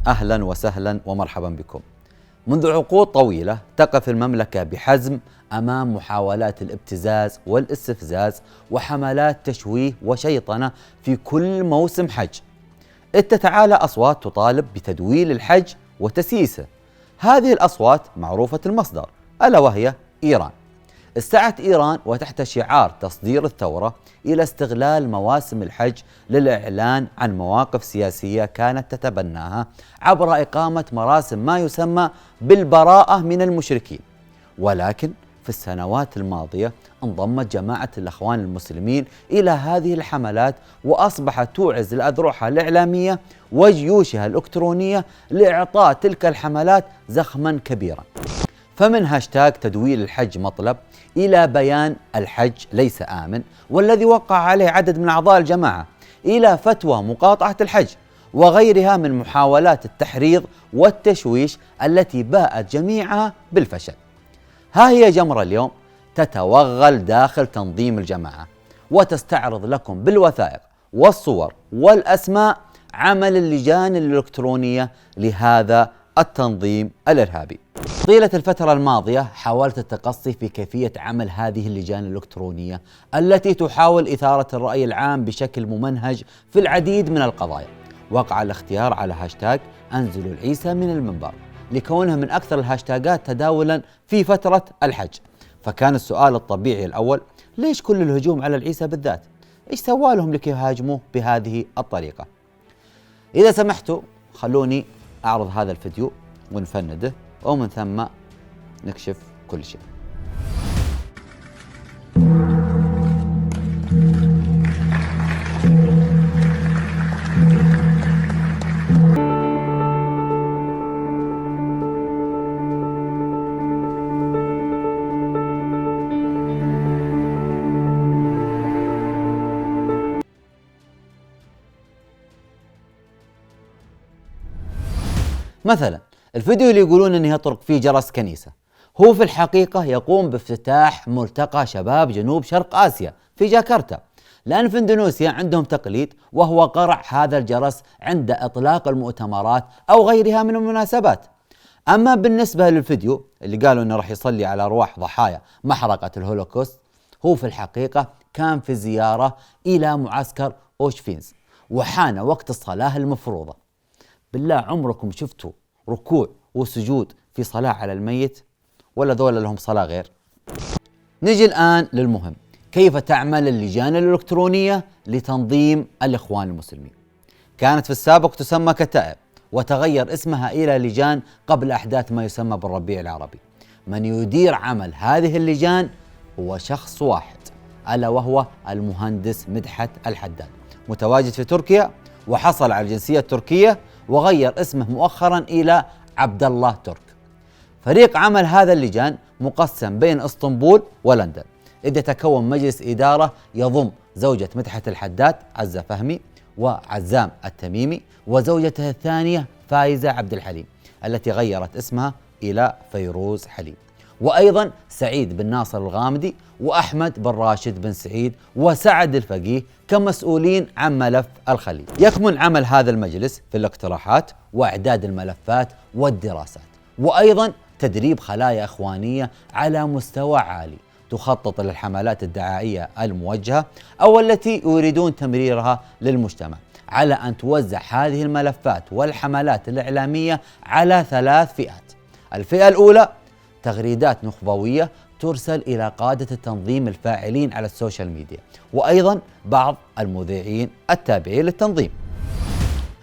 أهلا وسهلا ومرحبا بكم. منذ عقود طويلة تقف المملكة بحزم أمام محاولات الابتزاز والاستفزاز وحملات تشويه وشيطنة في كل موسم حج، إذ تتعالى أصوات تطالب بتدويل الحج وتسييسه. هذه الأصوات معروفة المصدر، ألا وهي إيران. استعت إيران وتحت شعار تصدير الثورة إلى استغلال مواسم الحج للإعلان عن مواقف سياسية كانت تتبناها عبر إقامة مراسم ما يسمى بالبراءة من المشركين. ولكن في السنوات الماضية انضمت جماعة الأخوان المسلمين إلى هذه الحملات، وأصبحت توعز الأذرعها الإعلامية وجيوشها الإلكترونية لإعطاء تلك الحملات زخما كبيرا. فمن هاشتاج تدويل الحج مطلب، إلى بيان الحج ليس آمن والذي وقع عليه عدد من أعضاء الجماعة، إلى فتوى مقاطعة الحج، وغيرها من محاولات التحريض والتشويش التي باءت جميعها بالفشل. ها هي جمرة اليوم تتوغل داخل تنظيم الجماعة وتستعرض لكم بالوثائق والصور والأسماء عمل اللجان الإلكترونية لهذا التنظيم الإرهابي. طيلة الفترة الماضية حاولت التقصي في كيفية عمل هذه اللجان الإلكترونية التي تحاول إثارة الرأي العام بشكل ممنهج في العديد من القضايا. وقع الاختيار على هاشتاج أنزلوا العيسى من المنبر لكونها من أكثر الهاشتاجات تداولا في فترة الحج. فكان السؤال الطبيعي الأول، ليش كل الهجوم على العيسى بالذات؟ إيش سوى لهم لكي يهاجموه بهذه الطريقة؟ إذا سمحتوا خلوني أعرض هذا الفيديو ونفنده ومن ثم نكشف كل شيء. مثلا الفيديو اللي يقولون انه يطرق فيه جرس كنيسة، هو في الحقيقة يقوم بافتتاح ملتقى شباب جنوب شرق آسيا في جاكرتا، لأن في اندونيسيا عندهم تقليد وهو قرع هذا الجرس عند إطلاق المؤتمرات أو غيرها من المناسبات. أما بالنسبة للفيديو اللي قالوا انه راح يصلي على أرواح ضحايا محرقة الهولوكوست، هو في الحقيقة كان في زيارة إلى معسكر أوشفينز وحان وقت الصلاة المفروضة. بالله عمركم شفتوا ركوع وسجود في صلاة على الميت؟ ولا ذولا لهم صلاة غير؟ نجي الآن للمهم، كيف تعمل اللجان الإلكترونية لتنظيم الإخوان المسلمين؟ كانت في السابق تسمى كتائب وتغير اسمها إلى لجان قبل أحداث ما يسمى بالربيع العربي. من يدير عمل هذه اللجان هو شخص واحد، ألا وهو المهندس مدحت الحداد، متواجد في تركيا وحصل على الجنسية التركية وغير اسمه مؤخرا إلى عبد الله ترك. فريق عمل هذا اللجان مقسم بين اسطنبول ولندن، إذ يتكون مجلس إدارة يضم زوجة مدحت الحداد عزة فهمي وعزام التميمي وزوجته الثانية فايزة عبد الحليم التي غيرت اسمها إلى فيروز حليم، وأيضا سعيد بن ناصر الغامدي وأحمد بن راشد بن سعيد وسعد الفقيه كمسؤولين عن ملف الخليج. يكمن عمل هذا المجلس في الاقتراحات وإعداد الملفات والدراسات، وأيضا تدريب خلايا إخوانية على مستوى عالي تخطط للحملات الدعائية الموجهة أو التي يريدون تمريرها للمجتمع، على أن توزع هذه الملفات والحملات الإعلامية على 3 فئات. الفئة الأولى تغريدات نخبوية ترسل إلى قادة التنظيم الفاعلين على السوشيال ميديا، وأيضا بعض المذيعين التابعين للتنظيم.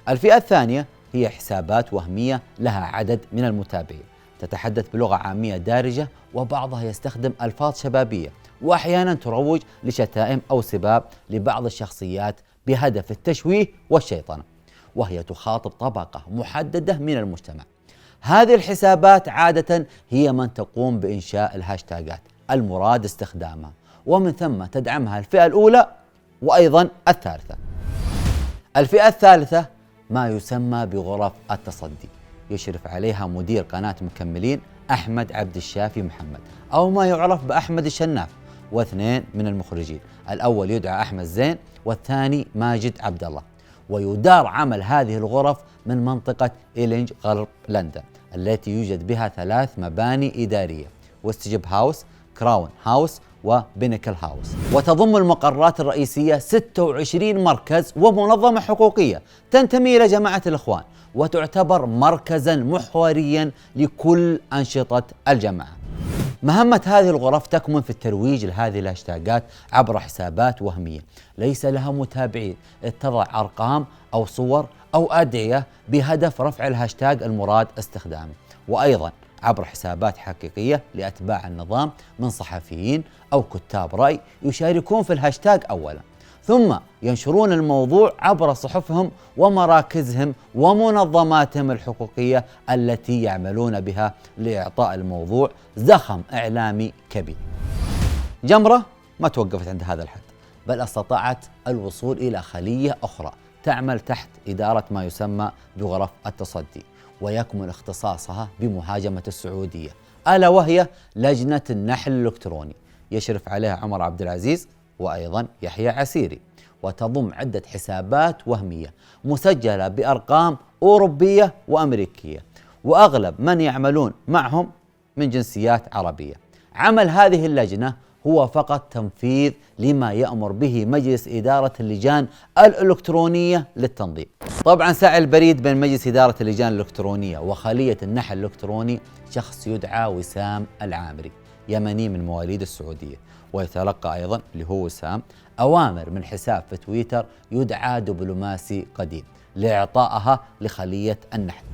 الفئة الثانية هي حسابات وهمية لها عدد من المتابعين، تتحدث بلغة عامية دارجة وبعضها يستخدم ألفاظ شبابية، وأحيانا تروج لشتائم أو سباب لبعض الشخصيات بهدف التشويه والشيطنة، وهي تخاطب طبقة محددة من المجتمع. هذه الحسابات عادة هي من تقوم بإنشاء الهاشتاجات المراد استخدامها، ومن ثم تدعمها الفئة الأولى وأيضا الثالثة. الفئة الثالثة ما يسمى بغرف التصدي، يشرف عليها مدير قناة مكملين أحمد عبد الشافي محمد أو ما يعرف بأحمد الشناف، واثنين من المخرجين، الأول يدعى أحمد زين والثاني ماجد عبد الله. ويدار عمل هذه الغرف من منطقة إيلينج غرب لندن التي يوجد بها 3 مباني إدارية: وستجيب هاوس، كراون هاوس، وبينيكل هاوس. وتضم المقرات الرئيسية 26 مركز ومنظمة حقوقية تنتمي إلى جماعة الإخوان، وتعتبر مركزا محوريا لكل أنشطة الجماعة. مهمة هذه الغرف تكمن في الترويج لهذه الهاشتاجات عبر حسابات وهمية ليس لها متابعين، تضع أرقام أو صور أو أدعية بهدف رفع الهاشتاج المراد استخدامه، وأيضا عبر حسابات حقيقية لأتباع النظام من صحفيين أو كتاب رأي يشاركون في الهاشتاج أولا، ثم ينشرون الموضوع عبر صحفهم ومراكزهم ومنظماتهم الحقوقية التي يعملون بها لإعطاء الموضوع زخم إعلامي كبير. جمرة ما توقفت عند هذا الحد، بل استطاعت الوصول إلى خلية أخرى تعمل تحت إدارة ما يسمى بغرف التصدي، ويكمن اختصاصها بمهاجمة السعودية، ألا وهي لجنة النحل الإلكتروني يشرف عليها عمر عبد العزيز وأيضا يحيى عسيري، وتضم عدة حسابات وهمية مسجلة بأرقام أوروبية وأمريكية، وأغلب من يعملون معهم من جنسيات عربية. عمل هذه اللجنة هو فقط تنفيذ لما يأمر به مجلس إدارة اللجان الإلكترونية للتنظيم. طبعا سعى البريد بين مجلس إدارة اللجان الإلكترونية وخلية النحل الإلكتروني شخص يدعى وسام العامري، يمني من مواليد السعودية، ويتلقى أيضا اللي هو وسام أوامر من حساب في تويتر يدعى دبلوماسي قديم لإعطائها لخلية النحل.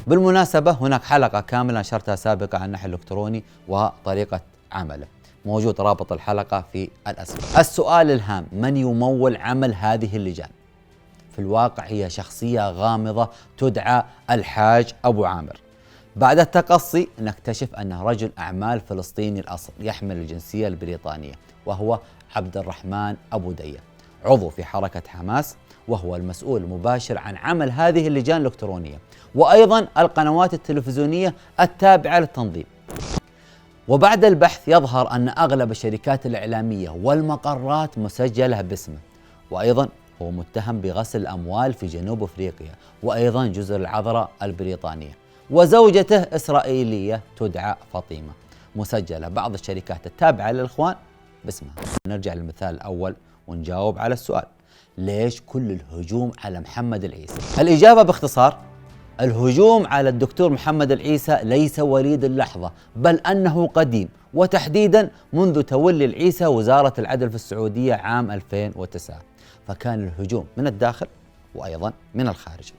بالمناسبة هناك حلقة كاملة نشرتها سابقا عن النحل الإلكتروني وطريقة عمله، موجود رابط الحلقة في الأسفل. السؤال الهام: من يمول عمل هذه اللجان؟ في الواقع هي شخصية غامضة تدعى الحاج أبو عامر. بعد التقصي نكتشف أنه رجل أعمال فلسطيني الأصل يحمل الجنسية البريطانية، وهو عبد الرحمن أبو دية، عضو في حركة حماس، وهو المسؤول المباشر عن عمل هذه اللجان الإلكترونية وأيضا القنوات التلفزيونية التابعة للتنظيم. وبعد البحث يظهر أن أغلب الشركات الإعلامية والمقرات مسجلة باسمه، وأيضا هو متهم بغسل الأموال في جنوب أفريقيا وأيضا جزر العذراء البريطانية، وزوجته إسرائيلية تدعى فاطمة، مسجلة بعض الشركات التابعة للإخوان باسمها. نرجع للمثال الأول ونجاوب على السؤال: ليش كل الهجوم على محمد العيسى؟ الإجابة باختصار: الهجوم على الدكتور محمد العيسى ليس وليد اللحظة، بل أنه قديم، وتحديدا منذ تولي العيسى وزارة العدل في السعودية عام 2009، فكان الهجوم من الداخل وأيضا من الخارج.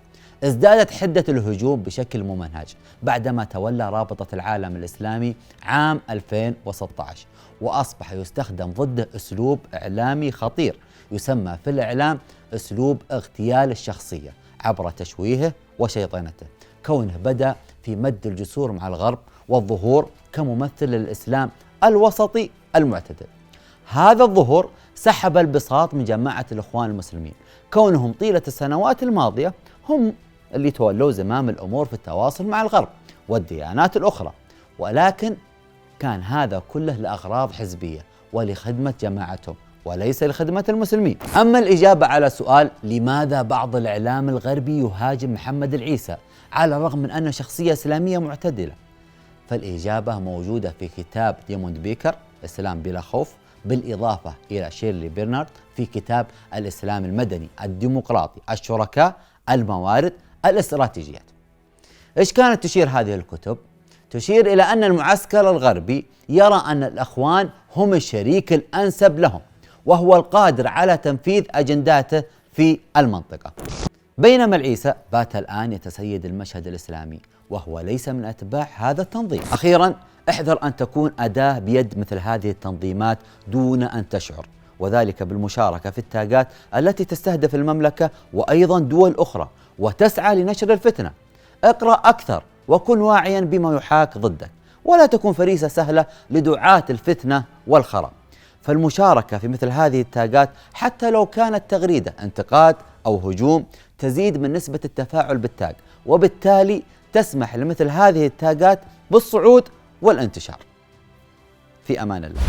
ازدادت حدة الهجوم بشكل ممنهج بعدما تولى رابطة العالم الإسلامي عام 2016، وأصبح يستخدم ضده أسلوب إعلامي خطير يسمى في الإعلام أسلوب اغتيال الشخصية عبر تشويهه وشيطنته، كونه بدأ في مد الجسور مع الغرب والظهور كممثل للإسلام الوسطي المعتدل. هذا الظهور سحب البساط من جماعة الإخوان المسلمين، كونهم طيلة السنوات الماضية هم اللي تولوا زمام الأمور في التواصل مع الغرب والديانات الأخرى، ولكن كان هذا كله لأغراض حزبية ولخدمة جماعتهم وليس لخدمة المسلمين. أما الإجابة على سؤال لماذا بعض الإعلام الغربي يهاجم محمد العيسى على الرغم من أنه شخصية إسلامية معتدلة، فالإجابة موجودة في كتاب ديموند بيكر إسلام بلا خوف، بالإضافة إلى شيرلي برنارد في كتاب الإسلام المدني الديمقراطي، الشركاء، الموارد، الاستراتيجيات. إيش كانت تشير هذه الكتب؟ تشير إلى أن المعسكر الغربي يرى أن الأخوان هم الشريك الأنسب لهم، وهو القادر على تنفيذ أجنداته في المنطقة، بينما العيسى بات الآن يتسيد المشهد الإسلامي وهو ليس من أتباع هذا التنظيم. أخيرا، احذر أن تكون أداة بيد مثل هذه التنظيمات دون أن تشعر، وذلك بالمشاركة في التاجات التي تستهدف المملكة وأيضا دول أخرى وتسعى لنشر الفتنة. اقرأ أكثر وكن واعيا بما يحاك ضدك، ولا تكن فريسة سهلة لدعاة الفتنة والخراب. فالمشاركة في مثل هذه التاجات حتى لو كانت تغريدة انتقاد أو هجوم تزيد من نسبة التفاعل بالتاج، وبالتالي تسمح لمثل هذه التاجات بالصعود والانتشار. في أمان الله.